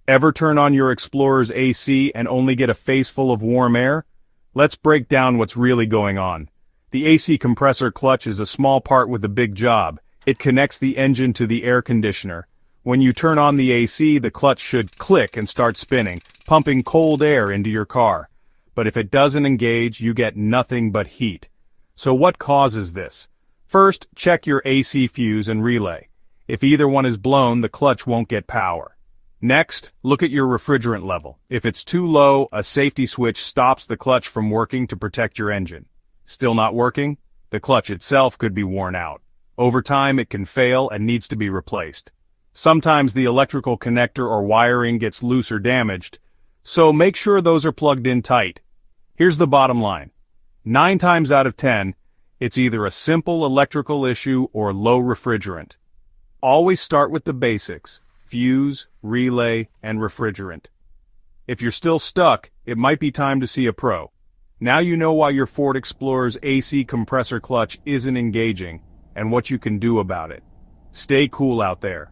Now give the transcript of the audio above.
Ever turn on your Explorer's AC and only get a face full of warm air? Let's break down what's really going on. The AC compressor clutch is a small part with a big job. It connects the engine to the air conditioner. When you turn on the AC, the clutch should click and start spinning, pumping cold air into your car. But if it doesn't engage, you get nothing but heat. So what causes this? First, check your AC fuse and relay. If either one is blown, the clutch won't get power. Next, look at your refrigerant level. If it's too low, a safety switch stops the clutch from working to protect your engine. Still not working? The clutch itself could be worn out. Over time, it can fail and needs to be replaced. Sometimes the electrical connector or wiring gets loose or damaged, so make sure those are plugged in tight. Here's the bottom line. 9 times out of 10, it's either a simple electrical issue or low refrigerant. Always start with the basics: fuse, relay, and refrigerant. If you're still stuck, it might be time to see a pro. Now you know why your Ford Explorer's AC compressor clutch isn't engaging, and what you can do about it. Stay cool out there.